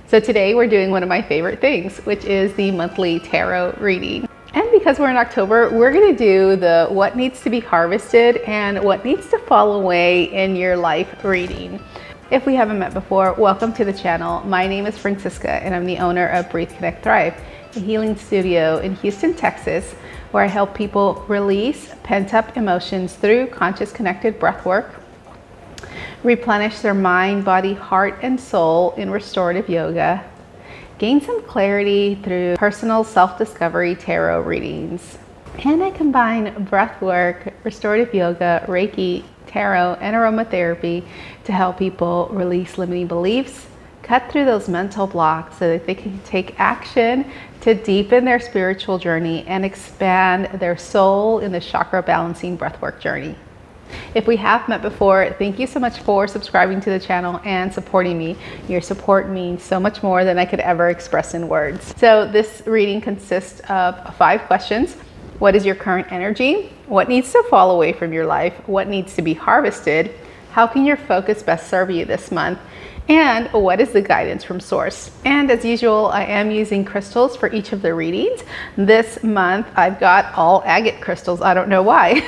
So today we're doing one of my favorite things, which is the monthly tarot reading. And because we're in October, we're gonna do the what needs to be harvested and what needs to fall away in your life reading. If we haven't met before, welcome to the channel. My name is Francisca and I'm the owner of Breathe, Connect, Thrive, a healing studio in Houston, Texas, where I help people release pent-up emotions through conscious connected breath work, replenish their mind, body, heart, and soul in restorative yoga, gain some clarity through personal self-discovery tarot readings. And I combine breath work, restorative yoga, Reiki, tarot, and aromatherapy to help people release limiting beliefs, cut through those mental blocks so that they can take action to deepen their spiritual journey and expand their soul in the chakra balancing breathwork journey. If we have met before, thank you so much for subscribing to the channel and supporting me. Your support means so much more than I could ever express in words. So this reading consists of 5 questions. What is your current energy? What needs to fall away from your life? What needs to be harvested? How can your focus best serve you this month? And what is the guidance from source? And as usual, I am using crystals for each of the readings. This month, I've got all agate crystals. I don't know why,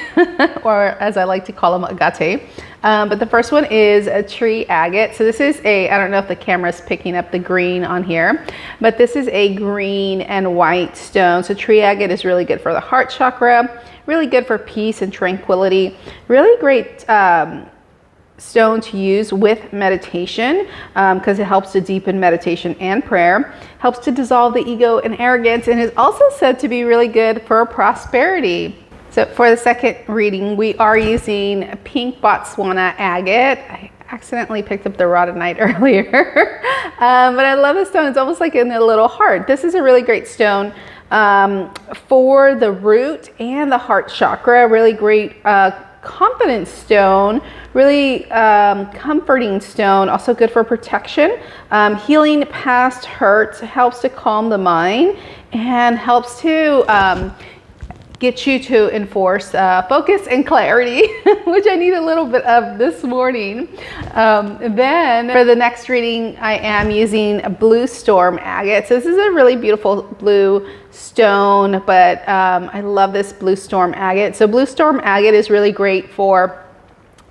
or as I like to call them, agate. But the first one is a tree agate. So this is I don't know if the camera's picking up the green on here, but this is a green and white stone. So tree agate is really good for the heart chakra, really good for peace and tranquility, really great stone to use with meditation because it helps to deepen meditation and prayer, helps to dissolve the ego and arrogance, and is also said to be really good for prosperity. So for the second reading, we are using pink Botswana Agate. I accidentally picked up the rhodonite earlier, but I love this stone. It's almost like in a little heart. This is a really great stone for the root and the heart chakra. Really great confidence stone, really comforting stone, also good for protection, healing past hurts, helps to calm the mind, and helps to get you to enforce focus and clarity, which I need a little bit of this morning. Then for the next reading, I am using a Blue Storm Agate. So this is a really beautiful blue stone, but I love this Blue Storm Agate. So Blue Storm Agate is really great for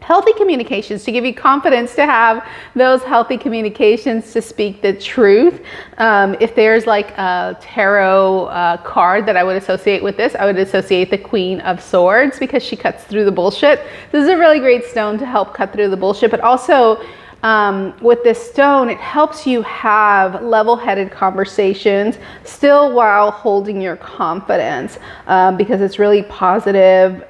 healthy communications, to give you confidence to have those healthy communications, to speak the truth. If there's like a tarot card that I would associate with this, I would associate the Queen of Swords because she cuts through the bullshit. This is a really great stone to help cut through the bullshit, but also with this stone, it helps you have level-headed conversations still while holding your confidence because it's really positive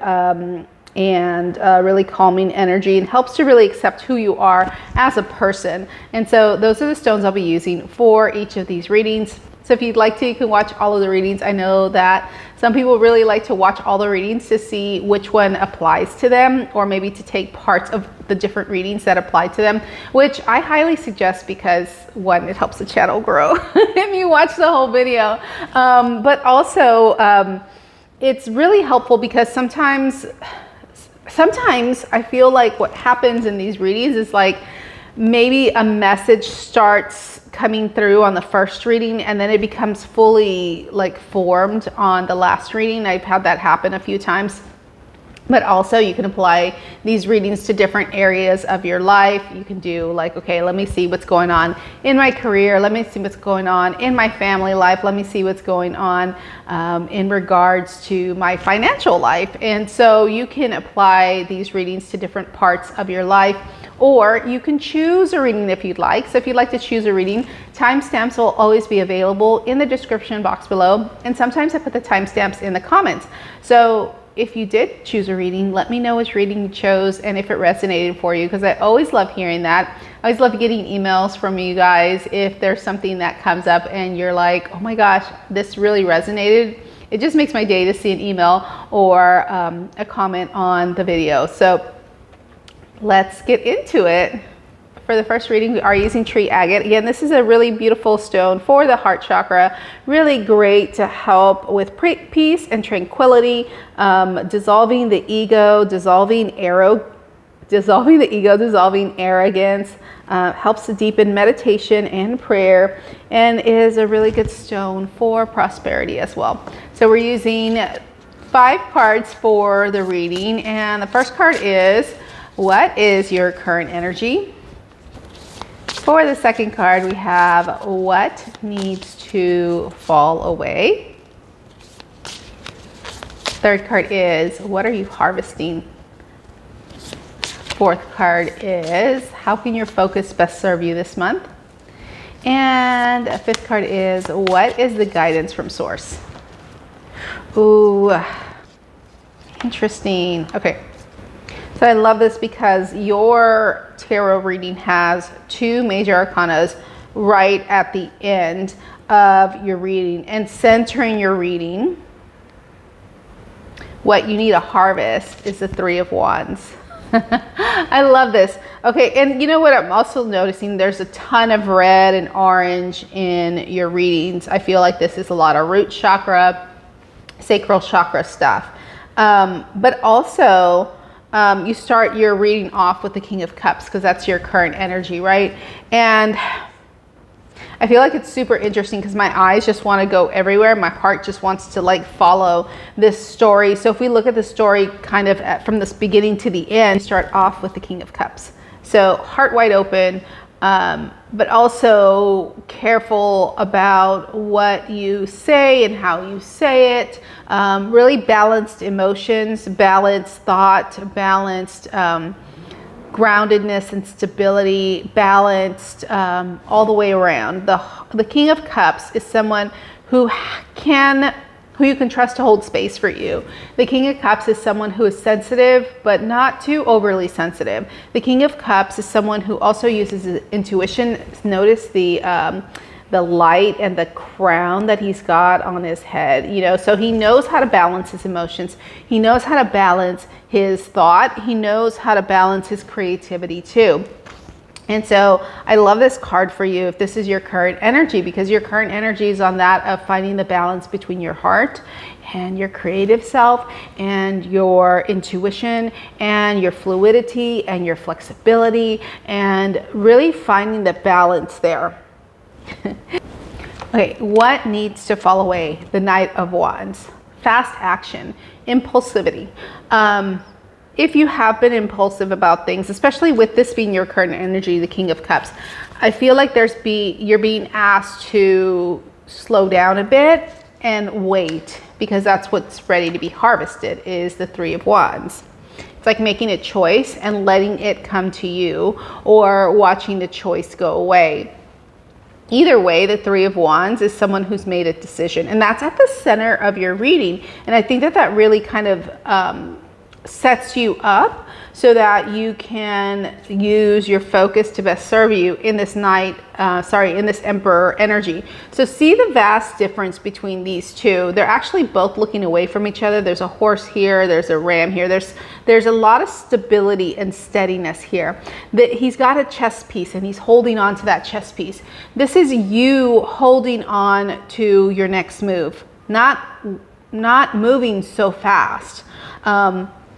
and really calming energy, and helps to really accept who you are as a person. And so those are the stones I'll be using for each of these readings. So if you'd like to, you can watch all of the readings. I know that some people really like to watch all the readings to see which one applies to them, or maybe to take parts of the different readings that apply to them, which I highly suggest because one, it helps the channel grow if you watch the whole video. But also it's really helpful because sometimes I feel like what happens in these readings is like maybe a message starts coming through on the first reading and then it becomes fully like formed on the last reading. I've had that happen a few times. But also you can apply these readings to different areas of your life. You can do like, okay, let me see what's going on in my career. Let me see what's going on in my family life. Let me see what's going on in regards to my financial life. And so you can apply these readings to different parts of your life, or you can choose a reading if you'd like. So if you'd like to choose a reading, timestamps will always be available in the description box below. And sometimes I put the timestamps in the comments. So if you did choose a reading, let me know which reading you chose and if it resonated for you, because I always love hearing that. I always love getting emails from you guys if there's something that comes up and you're like, oh my gosh, this really resonated. It just makes my day to see an email or a comment on the video. So let's get into it. For the first reading, we are using tree agate. Again, this is a really beautiful stone for the heart chakra. Really great to help with peace and tranquility, dissolving the ego, dissolving dissolving the ego, dissolving arrogance, helps to deepen meditation and prayer, and is a really good stone for prosperity as well. So we're using 5 cards for the reading, and the first card is, what is your current energy? For the second card, we have, what needs to fall away? Third card is, what are you harvesting? Fourth card is, how can your focus best serve you this month? And the fifth card is, what is the guidance from source? Ooh, interesting. Okay, so I love this because your tarot reading has 2 major arcanas right at the end of your reading, and centering your reading, what you need to harvest is the 3 of Wands. I love this. Okay, and you know what I'm also noticing? There's a ton of red and orange in your readings. I feel like this is a lot of root chakra, sacral chakra stuff. But also, you start your reading off with the King of Cups because that's your current energy, right? And I feel like it's super interesting because my eyes just want to go everywhere. My heart just wants to like follow this story. So if we look at the story kind of from this beginning to the end, start off with the King of Cups. So heart wide open, but also careful about what you say and how you say it. Really balanced emotions, balanced thought, balanced groundedness and stability, balanced all the way around. The King of Cups is someone who you can trust to hold space for you. The King of Cups is someone who is sensitive, but not too overly sensitive. The King of Cups is someone who also uses his intuition. Notice the light and the crown that he's got on his head, you know, so he knows how to balance his emotions. He knows how to balance his thought. He knows how to balance his creativity too. And so I love this card for you if this is your current energy, because your current energy is on that of finding the balance between your heart and your creative self and your intuition and your fluidity and your flexibility, and really finding the balance there. Okay, what needs to fall away? The Knight of Wands. Fast action, impulsivity. If you have been impulsive about things, especially with this being your current energy, the King of Cups, I feel like you're being asked to slow down a bit and wait, because that's what's ready to be harvested is the 3 of Wands. It's like making a choice and letting it come to you, or watching the choice go away. Either way, the 3 of Wands is someone who's made a decision, and that's at the center of your reading. And I think that really kind of sets you up so that you can use your focus to best serve you in this in this Emperor energy. So see the vast difference between these two. They're actually both looking away from each other. There's a horse here, there's a ram here. There's a lot of stability and steadiness here. He's got a chess piece and he's holding on to that chess piece. This is you holding on to your next move, not moving so fast.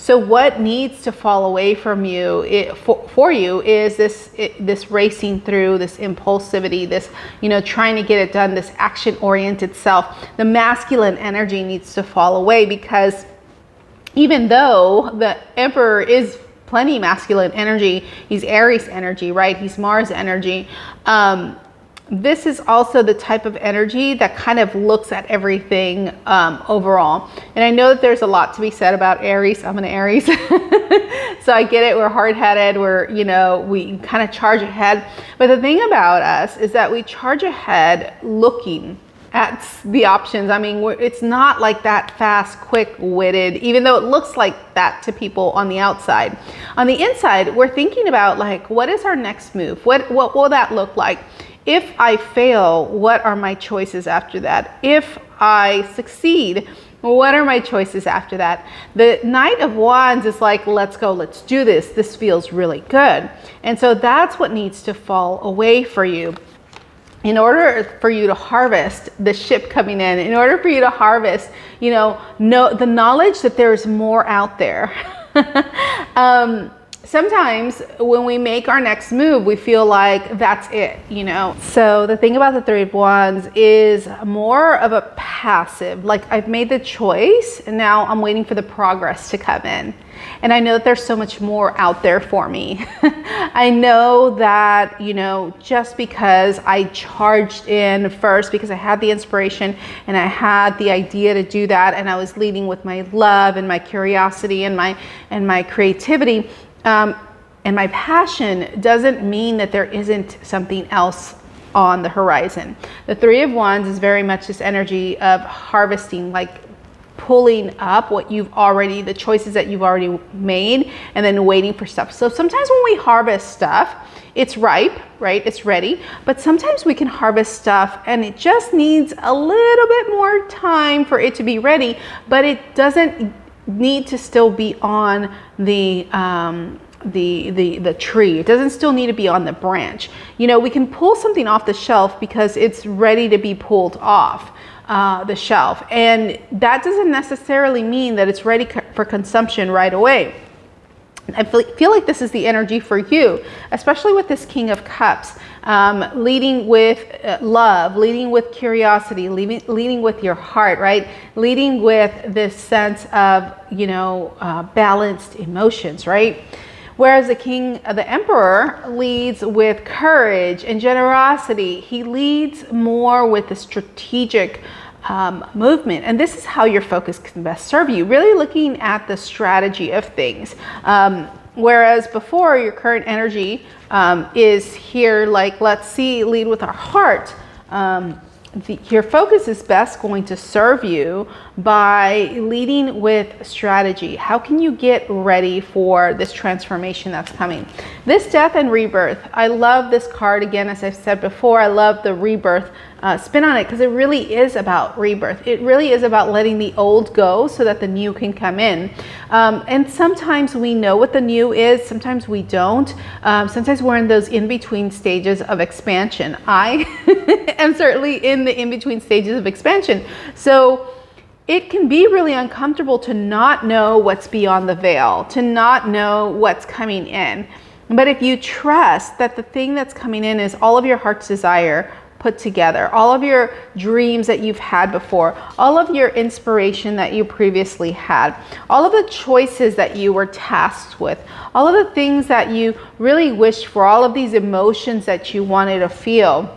So what needs to fall away from you for you is this racing through, this impulsivity, this, you know, trying to get it done, this action-oriented self. The masculine energy needs to fall away, because even though the Emperor is plenty masculine energy, he's Aries energy, right? He's Mars energy. This is also the type of energy that kind of looks at everything overall. And I know that there's a lot to be said about Aries. I'm an Aries. So I get it. We're hard-headed. We kind of charge ahead. But the thing about us is that we charge ahead looking at the options. I mean, it's not like that fast, quick-witted, even though it looks like that to people on the outside. On the inside, we're thinking about, like, what is our next move? What will that look like? If I fail, what are my choices after that? If I succeed, what are my choices after that? The Knight of Wands is like, let's go, let's do this. This feels really good. And so that's what needs to fall away for you. In order for you to harvest the ship coming in order for you to harvest, the knowledge that there's more out there. sometimes when we make our next move, we feel like that's it, you know? So the thing about the Three of Wands is more of a passive, like I've made the choice and now I'm waiting for the progress to come in. And I know that there's so much more out there for me. I know that, you know, just because I charged in first because I had the inspiration and I had the idea to do that, and I was leading with my love and my curiosity and my creativity, and my passion, doesn't mean that there isn't something else on the horizon. The Three of Wands is very much this energy of harvesting, like pulling up what you've already, the choices that you've already made, and then waiting for stuff. So sometimes when we harvest stuff, it's ripe, right? It's ready. But sometimes we can harvest stuff and it just needs a little bit more time for it to be ready, but it doesn't need to still be on the tree. It doesn't still need to be on the branch. You know, we can pull something off the shelf because it's ready to be pulled off the shelf, and that doesn't necessarily mean that it's ready for consumption right away. I feel like this is the energy for you, especially with this King of Cups, leading with love, leading with curiosity, leading with your heart, right? Leading with this sense of, you know, balanced emotions, right? Whereas the Emperor leads with courage and generosity. He leads more with the strategic movement. And this is how your focus can best serve you, really looking at the strategy of things. Whereas before, your current energy is here, like, let's lead with our heart. Your focus is best going to serve you by leading with strategy. How can you get ready for this transformation that's coming? This Death and Rebirth. I love this card. Again, as I've said before, I love the rebirth spin on it, because it really is about rebirth. It really is about letting the old go so that the new can come in. And sometimes we know what the new is, sometimes we don't. Sometimes we're in those in-between stages of expansion. I am certainly in the in-between stages of expansion. So it can be really uncomfortable to not know what's beyond the veil, to not know what's coming in. But if you trust that the thing that's coming in is all of your heart's desire put together, all of your dreams that you've had before, all of your inspiration that you previously had, all of the choices that you were tasked with, all of the things that you really wished for, all of these emotions that you wanted to feel,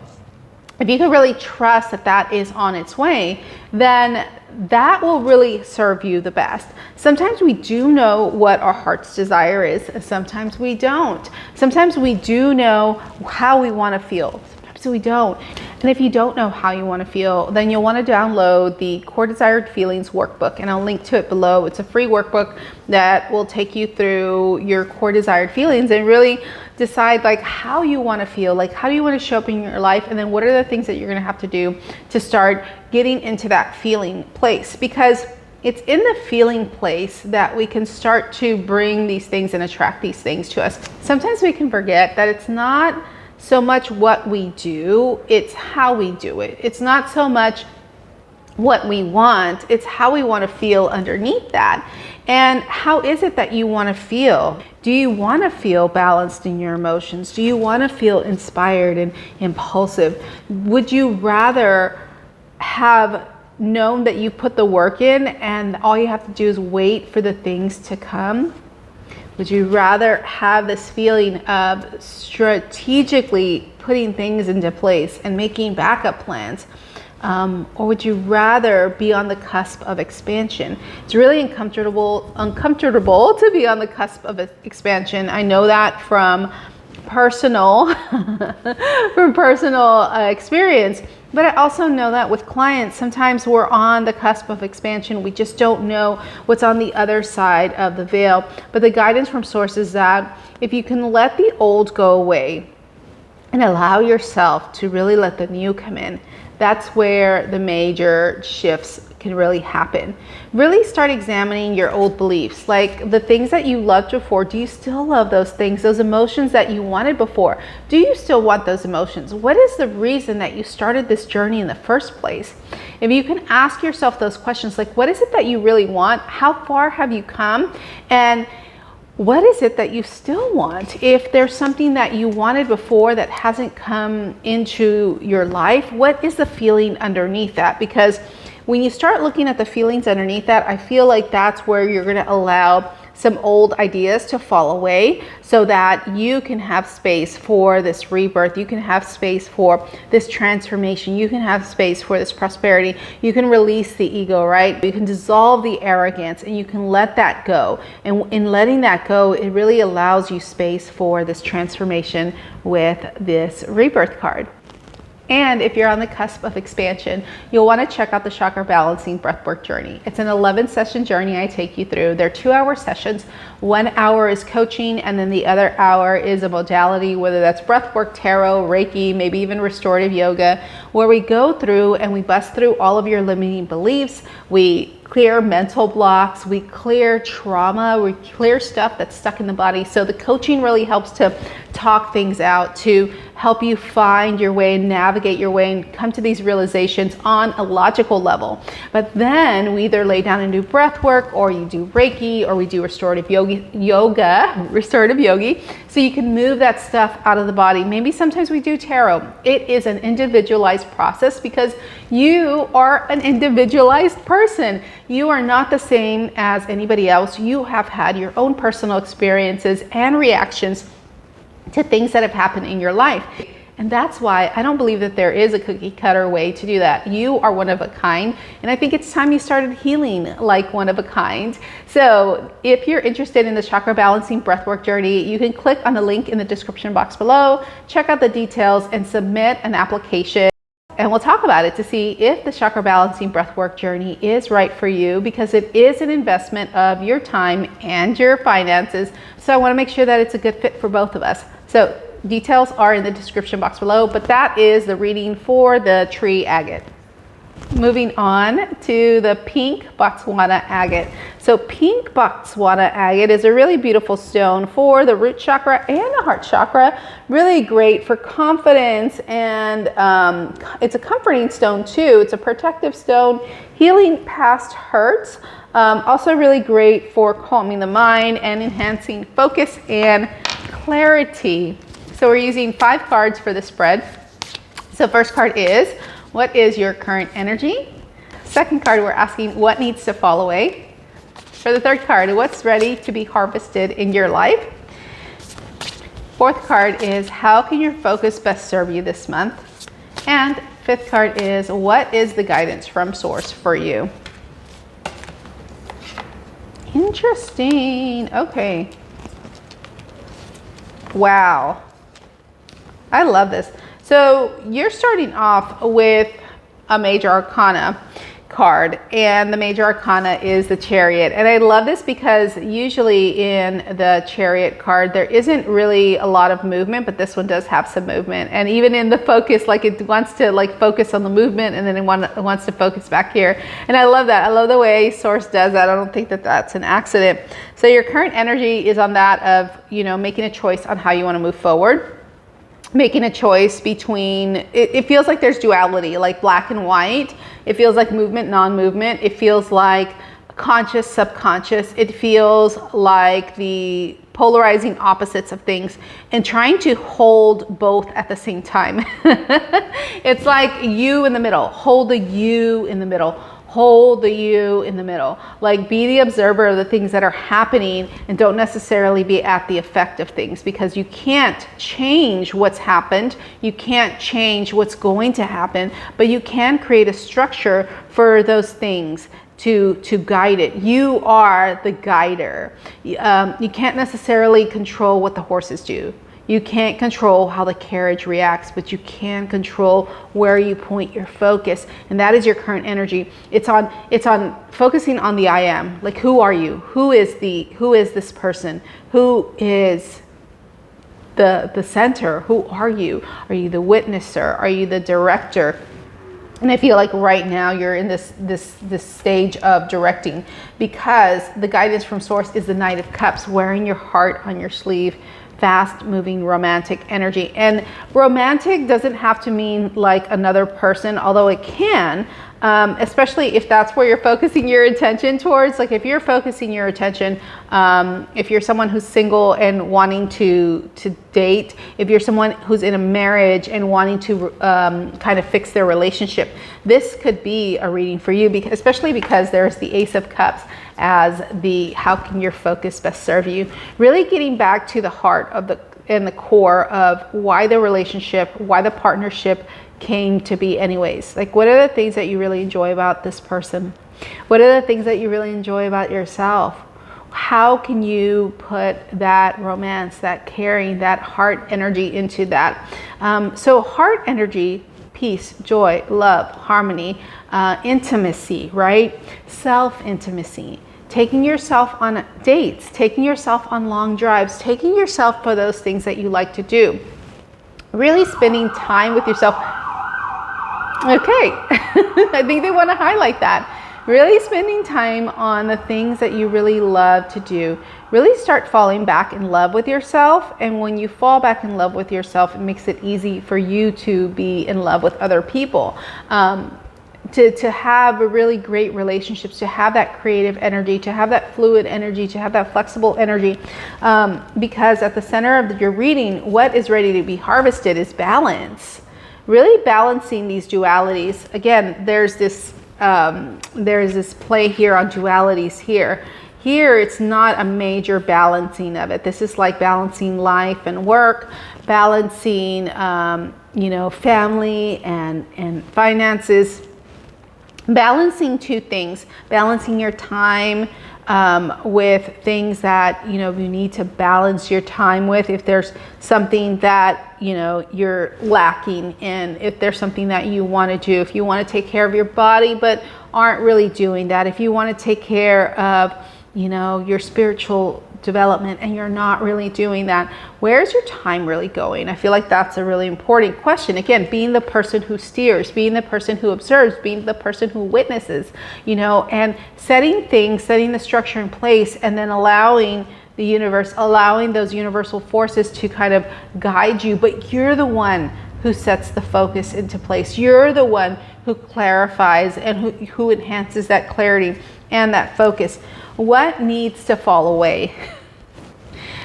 if you can really trust that that is on its way, then that will really serve you the best. Sometimes we do know what our heart's desire is, sometimes we don't. Sometimes we do know how we want to feel, sometimes we don't. And if you don't know how you want to feel, then you'll want to download the Core Desired Feelings workbook, and I'll link to it below. It's a free workbook that will take you through your core desired feelings and really decide like how you want to feel, like how do you want to show up in your life, and then what are the things that you're going to have to do to start getting into that feeling place, because it's in the feeling place that we can start to bring these things and attract these things to us. Sometimes we can forget that it's not so much what we do, it's how we do it. It's not so much what we want, it's how we want to feel underneath that. And how is it that you want to feel? Do you want to feel balanced in your emotions? Do you want to feel inspired and impulsive? Would you rather have known that you put the work in and all you have to do is wait for the things to come? Would you rather have this feeling of strategically putting things into place and making backup plans? Or would you rather be on the cusp of expansion? It's really uncomfortable to be on the cusp of expansion. I know that from personal experience, but I also know that with clients, sometimes we're on the cusp of expansion. We just don't know what's on the other side of the veil. But the guidance from Source is that if you can let the old go away and allow yourself to really let the new come in, that's where the major shifts can really happen. Really start examining your old beliefs, like the things that you loved before. Do you still love those things, those emotions that you wanted before? Do you still want those emotions? What is the reason that you started this journey in the first place? If you can ask yourself those questions, like what is it that you really want? How far have you come? And What is it that you still want? If there's something that you wanted before that hasn't come into your life, what is the feeling underneath that? Because when you start looking at the feelings underneath that, I feel like that's where you're going to allow some old ideas to fall away so that you can have space for this rebirth. You can have space for this transformation. You can have space for this prosperity. You can release the ego, right? You can dissolve the arrogance and you can let that go. And in letting that go, it really allows you space for this transformation with this rebirth card. And if you're on the cusp of expansion, you'll want to check out the Chakra Balancing Breathwork Journey. It's an 11-session journey I take you through. They're 2-hour sessions. 1 hour is coaching, and then the other hour is a modality, whether that's breathwork, tarot, Reiki, maybe even restorative yoga, where we go through and we bust through all of your limiting beliefs. We clear mental blocks, we clear trauma, we clear stuff that's stuck in the body. So the coaching really helps to talk things out, to help you find your way and navigate your way and come to these realizations on a logical level. But then we either lay down and do breath work, or you do Reiki, or we do restorative restorative yogi, so you can move that stuff out of the body. Maybe sometimes we do tarot. It is an individualized process because you are an individualized person. You are not the same as anybody else. You have had your own personal experiences and reactions to things that have happened in your life. And that's why I don't believe that there is a cookie cutter way to do that. You are one of a kind. And I think it's time you started healing like one of a kind. So if you're interested in the Chakra Balancing Breathwork Journey, you can click on the link in the description box below, check out the details, and submit an application. And we'll talk about it to see if the Chakra Balancing Breathwork Journey is right for you, because it is an investment of your time and your finances. So I want to make sure that it's a good fit for both of us. So details are in the description box below, but that is the reading for the tree agate. Moving on to the pink Botswana agate. So pink Botswana agate is a really beautiful stone for the root chakra and the heart chakra. Really great for confidence, and it's a comforting stone too. It's a protective stone, healing past hurts. Also really great for calming the mind and enhancing focus and clarity. So we're using 5 cards for the spread. So first card is, what is your current energy? Second card, we're asking what needs to fall away. For the third card, what's ready to be harvested in your life? Fourth card is, how can your focus best serve you this month? And fifth card is, what is the guidance from source for you? Interesting. Okay. Wow. I love this. So you're starting off with a major arcana card, and the major arcana is the Chariot. And I love this because usually in the Chariot card there isn't really a lot of movement, but this one does have some movement. And even in the focus, like it wants to like focus on the movement, and then it wants to focus back here. And I love that. I love the way Source does that. I don't think that that's an accident. So your current energy is on that of, you know, making a choice on how you want to move forward. Making a choice between, it feels like there's duality, like black and white. It feels like movement, non-movement. It feels like conscious, subconscious. It feels like the polarizing opposites of things, and trying to hold both at the same time. It's like you in the middle. Hold the you in the middle. Hold the you in the middle. Like, be the observer of the things that are happening, and don't necessarily be at the effect of things, because you can't change what's happened. You can't change what's going to happen, but you can create a structure for those things to guide it. You are the guider. You can't necessarily control what the horses do. You can't control how the carriage reacts, but you can control where you point your focus. And that is your current energy. It's on focusing on the I am. Like, who are you? Who is this person? Who is the center? Who are you? Are you the witnesser? Are you the director? And I feel like right now you're in this stage of directing, because the guidance from Source is the Knight of Cups, wearing your heart on your sleeve, fast moving romantic energy. And romantic doesn't have to mean like another person, although it can, especially if that's where you're focusing your attention towards. Like if you're focusing your attention, if you're someone who's single and wanting to date, if you're someone who's in a marriage and wanting to kind of fix their relationship, this could be a reading for you, because, especially because there's the Ace of Cups as the how can your focus best serve you. Really getting back to the heart of the core of why the relationship, why the partnership came to be anyways. Like, what are the things that you really enjoy about this person? What are the things that you really enjoy about yourself? How can you put that romance, that caring, that heart energy into that? So heart energy, peace, joy, love, harmony, intimacy, right? Self-intimacy. Taking yourself on dates, taking yourself on long drives, taking yourself for those things that you like to do. Really spending time with yourself. Okay, I think they want to highlight that. Really spending time on the things that you really love to do. Really start falling back in love with yourself. And when you fall back in love with yourself, it makes it easy for you to be in love with other people. To have a really great relationships, to have that creative energy, to have that fluid energy, to have that flexible energy, because at the center of your reading, what is ready to be harvested is balance. Really balancing these dualities. Again, there's this play here on dualities here. Here, it's not a major balancing of it. This is like balancing life and work, balancing, family and finances. Balancing two things, balancing your time with things that, you need to balance your time with. If there's something that, you're lacking in, if there's something that you want to do, if you want to take care of your body, but aren't really doing that, if you want to take care of, your spiritual development and you're not really doing that, where's your time really going? I feel like that's a really important question. Again, being the person who steers, being the person who observes, being the person who witnesses, and setting the structure in place, and then allowing the universe, allowing those universal forces to kind of guide you. But you're the one who sets the focus into place. You're the one who clarifies and who enhances that clarity and that focus. What needs to fall away?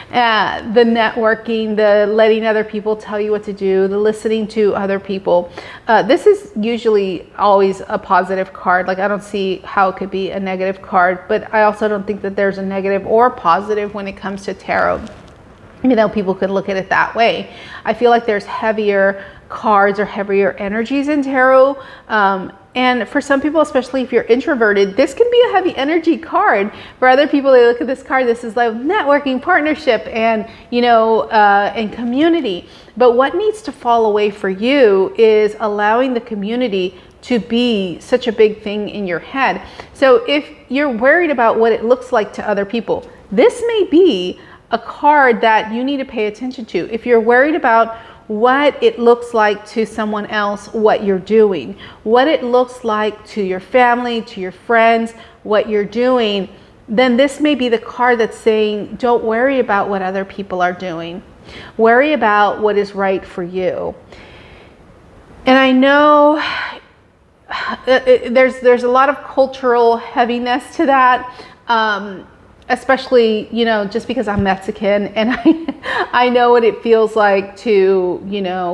The networking, the letting other people tell you what to do, the listening to other people. This is usually always a positive card. Like, I don't see how it could be a negative card, but I also don't think that there's a negative or positive when it comes to tarot. People could look at it that way. I feel like there's heavier cards or heavier energies in tarot. And for some people, especially if you're introverted, this can be a heavy energy card. For other people, they look at this card, this is like networking, partnership, and, and community. But what needs to fall away for you is allowing the community to be such a big thing in your head. So if you're worried about what it looks like to other people, this may be a card that you need to pay attention to. If you're worried about what it looks like to someone else, what you're doing, what it looks like to your family, to your friends, what you're doing, then this may be the card that's saying, don't worry about what other people are doing. Worry about what is right for you. And I know there's a lot of cultural heaviness to that. Especially, just because I'm Mexican and I know what it feels like to,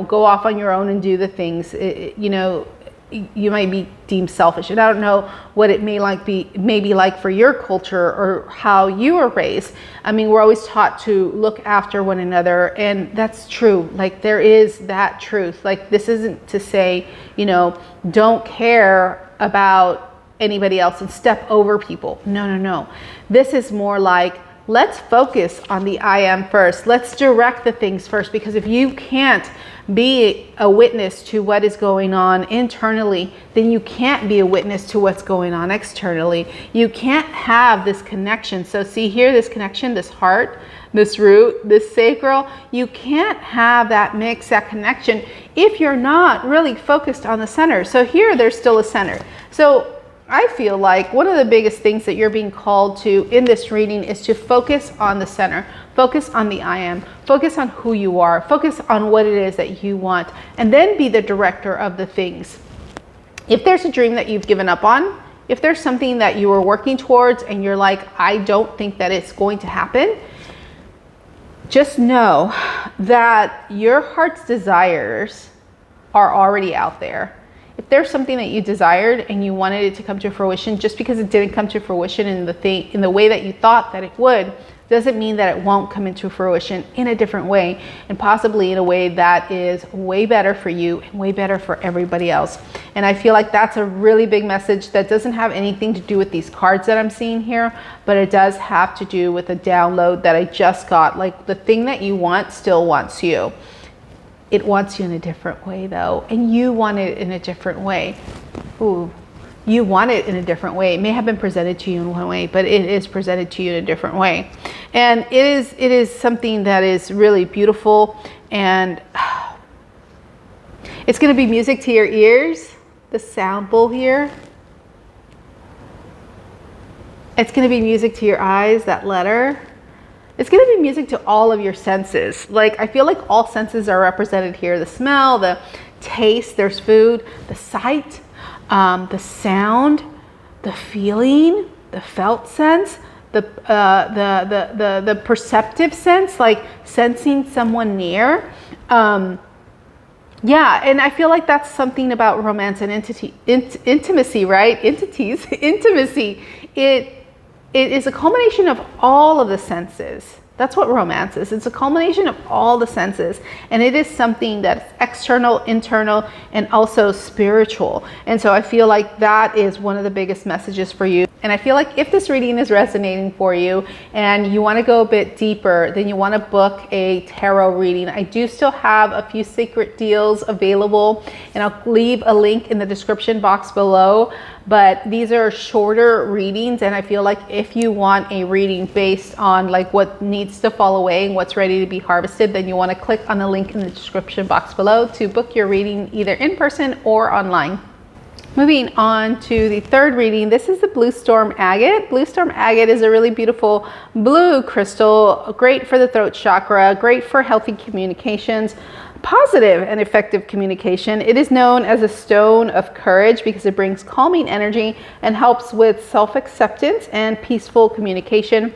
go off on your own and do the things, you might be deemed selfish. And I don't know what it may be like for your culture or how you were raised. I mean, we're always taught to look after one another, and that's true. Like, there is that truth. Like, this isn't to say, don't care about anybody else and step over people. No. This is more like, let's focus on the I am first. Let's direct the things first, because if you can't be a witness to what is going on internally, then you can't be a witness to what's going on externally. You can't have this connection. So see here, this connection, this heart, this root, this sacral, you can't have that mix, that connection, if you're not really focused on the center. So here, there's still a center. So I feel like one of the biggest things that you're being called to in this reading is to focus on the center. Focus on the I am. Focus on who you are. Focus on what it is that you want, and then be the director of the things. If there's a dream that you've given up on, if there's something that you were working towards and you're like, I don't think that it's going to happen, just know that your heart's desires are already out there. If there's something that you desired and you wanted it to come to fruition, just because it didn't come to fruition in the way that you thought that it would, doesn't mean that it won't come into fruition in a different way, and possibly in a way that is way better for you and way better for everybody else. And I feel like that's a really big message that doesn't have anything to do with these cards that I'm seeing here, but it does have to do with a download that I just got. Like, the thing that you want still wants you. It wants you in a different way though, and you want it in a different way. Ooh. You want it in a different way. It may have been presented to you in one way, but it is presented to you in a different way. And it is something that is really beautiful, and it's going to be music to your ears, the sound bowl here. It's going to be music to your eyes, that letter. It's going to be music to all of your senses. Like, I feel like all senses are represented here. The smell, the taste, there's food, the sight, the sound, the feeling, the felt sense, the perceptive sense, like sensing someone near. Yeah, and I feel like that's something about romance and intimacy, right? Intimacy. It is a culmination of all of the senses. That's what romance is. It's a culmination of all the senses. And it is something that's external, internal, and also spiritual. And so I feel like that is one of the biggest messages for you. And I feel like if this reading is resonating for you and you want to go a bit deeper, then you want to book a tarot reading. I do still have a few secret deals available, and I'll leave a link in the description box below. But these are shorter readings, and I feel like if you want a reading based on like what needs to fall away and what's ready to be harvested, then you want to click on the link in the description box below to book your reading either in person or online. Moving on to the third reading, this is the Blue Storm Agate. Blue Storm Agate is a really beautiful blue crystal, great for the throat chakra, great for healthy communications, positive and effective communication. It is known as a stone of courage because it brings calming energy and helps with self-acceptance and peaceful communication.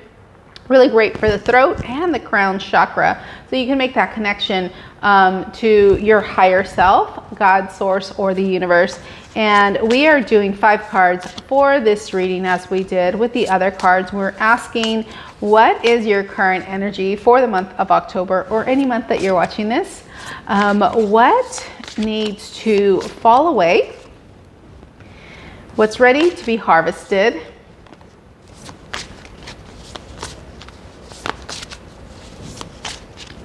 Really great for the throat and the crown chakra. So you can make that connection to your higher self, God, source, or the universe. And we are doing 5 cards for this reading as we did with the other cards. We're asking, what is your current energy for the month of October, or any month that you're watching this? What needs to fall away? What's ready to be harvested?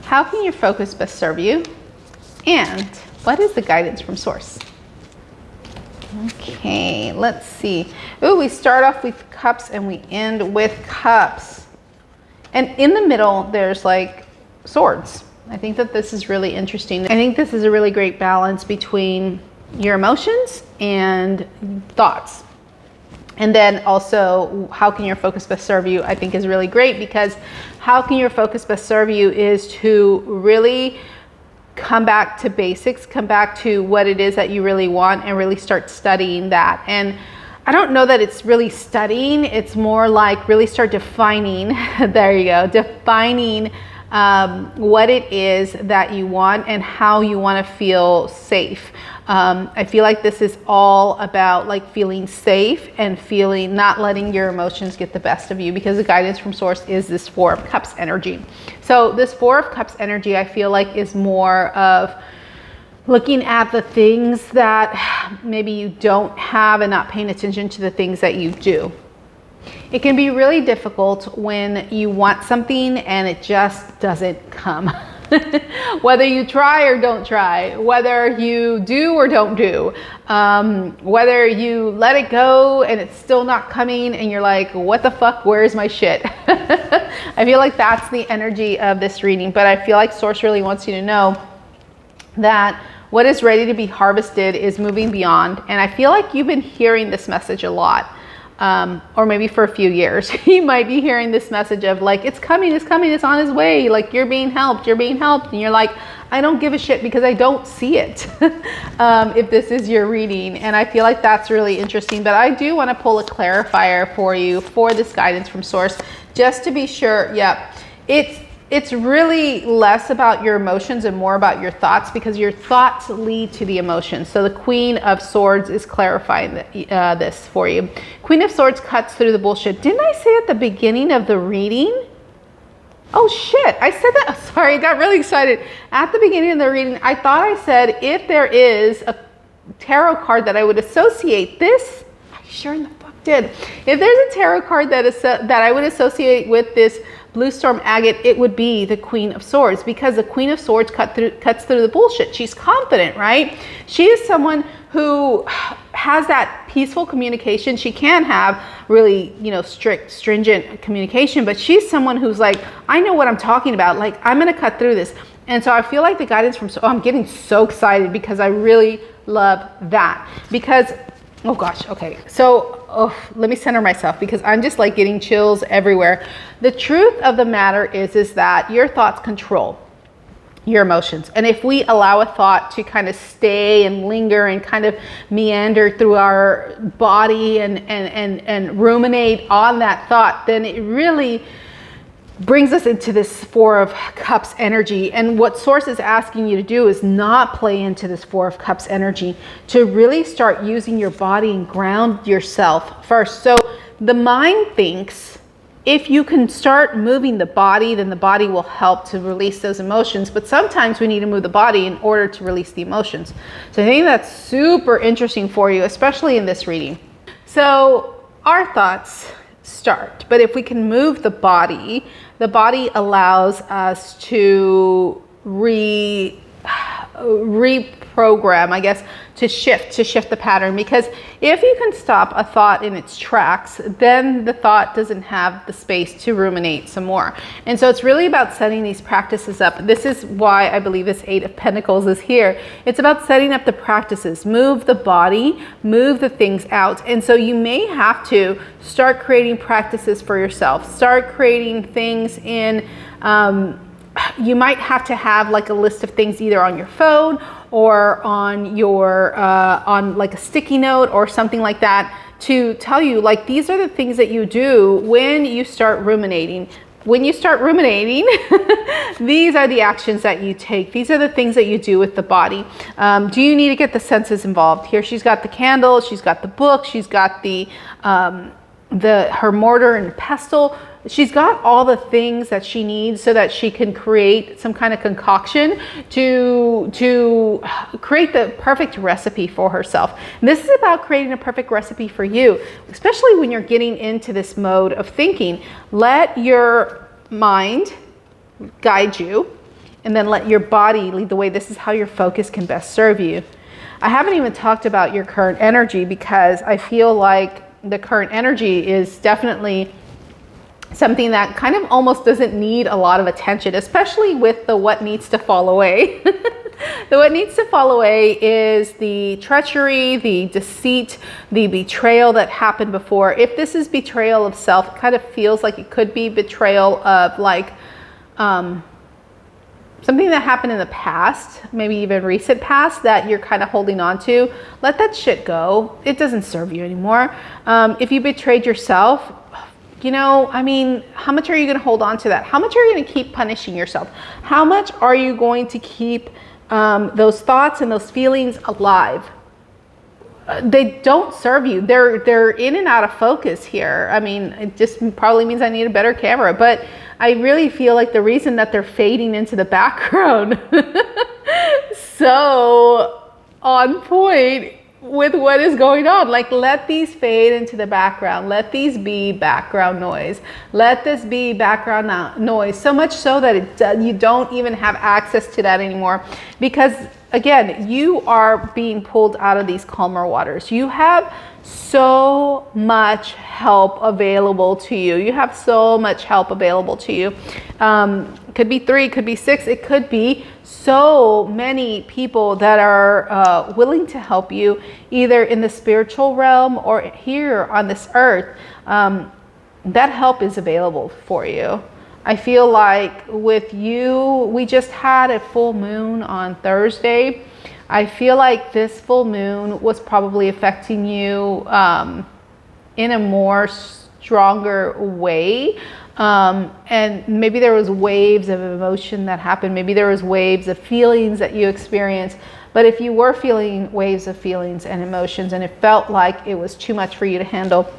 How can your focus best serve you? And what is the guidance from source? Okay, let's see. Ooh, we start off with cups and we end with cups. And in the middle, there's like swords. I think that this is really interesting. I think this is a really great balance between your emotions and thoughts. And then also, how can your focus best serve you, I think is really great, because how can your focus best serve you is to really come back to basics, come back to what it is that you really want, and really start studying that. And I don't know that it's really studying, it's more like really start defining, there you go, defining what it is that you want and how you want to feel safe. I feel like this is all about like feeling safe and feeling, not letting your emotions get the best of you, because the guidance from source is this 4 of Cups energy. So this 4 of Cups energy, I feel like, is more of looking at the things that maybe you don't have and not paying attention to the things that you do. It can be really difficult when you want something and it just doesn't come. Whether you try or don't try, whether you do or don't do, whether you let it go and it's still not coming and you're like, what the fuck, where's my shit? I feel like that's the energy of this reading, but I feel like source really wants you to know that what is ready to be harvested is moving beyond. And I feel like you've been hearing this message a lot. or maybe for a few years, you might be hearing this message of like, it's coming, it's on its way. Like you're being helped. And you're like, I don't give a shit because I don't see it. If this is your reading. And I feel like that's really interesting, but I do want to pull a clarifier for you for this guidance from source, just to be sure. Yeah, it's really less about your emotions and more about your thoughts, because your thoughts lead to the emotions. So the Queen of Swords is clarifying this for you. Queen of Swords cuts through the bullshit. Didn't I say at the beginning of the reading? Oh shit, I said that. Sorry, I got really excited. At the beginning of the reading, I thought I said if there is a tarot card that I would associate this, I sure in the fuck did. If there's a tarot card that I would associate with this Blue Storm Agate, it would be the Queen of Swords, because the Queen of Swords cuts through the bullshit. She's confident, right? She is someone who has that peaceful communication. She can have really, strict, stringent communication, but she's someone who's like, I know what I'm talking about. Like, I'm going to cut through this. And so I feel like the guidance from, I'm getting so excited because I really love that. Because, oh gosh, okay. So, let me center myself because I'm just like getting chills everywhere. The truth of the matter is that your thoughts control your emotions. And if we allow a thought to kind of stay and linger and kind of meander through our body and ruminate on that thought, then it really brings us into this Four of Cups energy. And what Source is asking you to do is not play into this Four of Cups energy, to really start using your body and ground yourself first. So the mind thinks if you can start moving the body, then the body will help to release those emotions. But sometimes we need to move the body in order to release the emotions. So I think that's super interesting for you, especially in this reading. So our thoughts start, but if we can move the body allows us to reprogram, I guess, to shift the pattern. Because if you can stop a thought in its tracks, then the thought doesn't have the space to ruminate some more. And so it's really about setting these practices up. This is why I believe this Eight of Pentacles is here. It's about setting up the practices, move the body, move the things out. And so you may have to start creating practices for yourself, start creating things in, you might have to have like a list of things either on your phone or on your on like a sticky note or something like that, to tell you like these are the things that you do when you start ruminating. When you start ruminating, these are the actions that you take. These are the things that you do with the body. Do you need to get the senses involved? Here she's got the candle, she's got the book, she's got her mortar and pestle. She's got all the things that she needs so that she can create some kind of concoction to create the perfect recipe for herself. And this is about creating a perfect recipe for you, especially when you're getting into this mode of thinking. Let your mind guide you, and then let your body lead the way. This is how your focus can best serve you. I haven't even talked about your current energy, because I feel like the current energy is definitely something that kind of almost doesn't need a lot of attention, especially with the what needs to fall away. The what needs to fall away is the treachery, the deceit, the betrayal that happened before. If this is betrayal of self, it kind of feels like it could be betrayal of like something that happened in the past, maybe even recent past, that you're kind of holding on to. Let that shit go. It doesn't serve you anymore. If you betrayed yourself, I mean, how much are you going to hold on to that? How much are you going to keep punishing yourself? How much are you going to keep those thoughts and those feelings alive? They don't serve you. They're in and out of focus here. I mean, it just probably means I need a better camera, but I really feel like the reason that they're fading into the background so on point with what is going on. Like, let these fade into the background. Let these be background noise. Let this be background noise, so much so that you don't even have access to that anymore. Because again, you are being pulled out of these calmer waters. You have so much help available to you. You have so much help available to you. Could be 3, could be 6, it could be so many people that are willing to help you, either in the spiritual realm or here on this earth. That help is available for you. I feel like with you, we just had a full moon on Thursday. I feel like this full moon was probably affecting you in a more stronger way. And maybe there was waves of emotion that happened. Maybe there was waves of feelings that you experienced. But if you were feeling waves of feelings and emotions and it felt like it was too much for you to handle,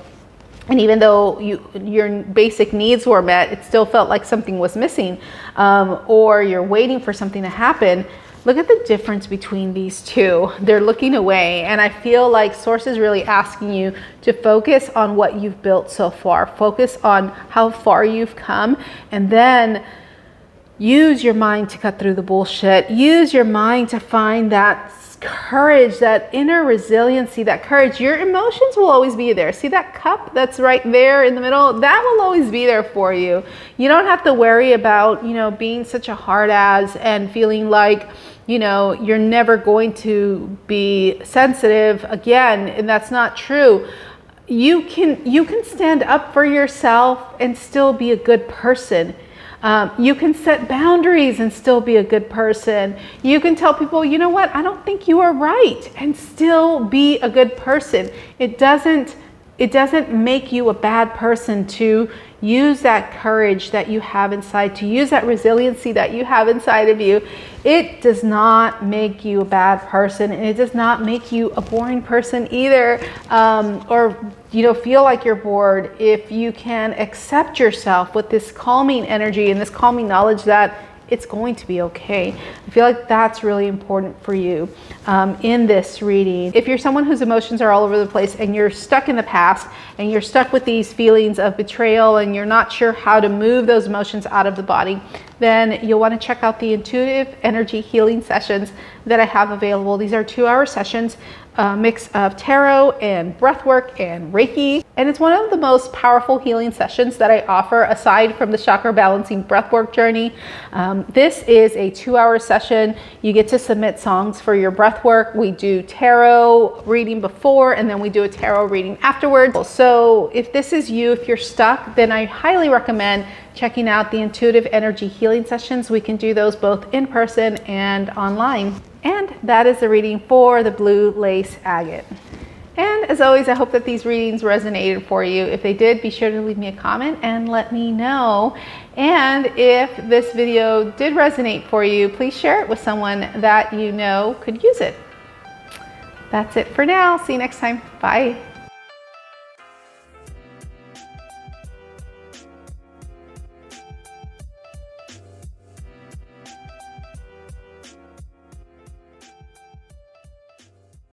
and even though your basic needs were met, it still felt like something was missing, or you're waiting for something to happen. Look at the difference between these two. They're looking away, and I feel like Source is really asking you to focus on what you've built so far. Focus on how far you've come, and then use your mind to cut through the bullshit. Use your mind to find that courage, that inner resiliency, that courage. Your emotions will always be there. See that cup that's right there in the middle? That will always be there for you. You don't have to worry about, being such a hard ass and feeling like, you're never going to be sensitive again. And that's not true. You can stand up for yourself and still be a good person. You can set boundaries and still be a good person. You can tell people, you know what, I don't think you are right, and still be a good person. It doesn't make you a bad person to use that courage that you have inside, to use that resiliency that you have inside of you. It does not make you a bad person, and it does not make you a boring person either, or feel like you're bored if you can accept yourself with this calming energy and this calming knowledge that it's going to be okay. I feel like that's really important for you in this reading. If you're someone whose emotions are all over the place and you're stuck in the past and you're stuck with these feelings of betrayal and you're not sure how to move those emotions out of the body, then you'll want to check out the intuitive energy healing sessions that I have available. These are 2-hour sessions, a mix of tarot and breathwork and Reiki. And it's one of the most powerful healing sessions that I offer aside from the chakra balancing breathwork journey. This is a 2-hour session. You get to submit songs for your breathwork. We do tarot reading before, and then we do a tarot reading afterwards. So if this is you, if you're stuck, then I highly recommend checking out the intuitive energy healing sessions. We can do those both in person and online. And that is the reading for the Blue Lace Agate. And as always, I hope that these readings resonated for you. If they did, be sure to leave me a comment and let me know. And if this video did resonate for you, please share it with someone that you know could use it. That's it for now. See you next time. Bye.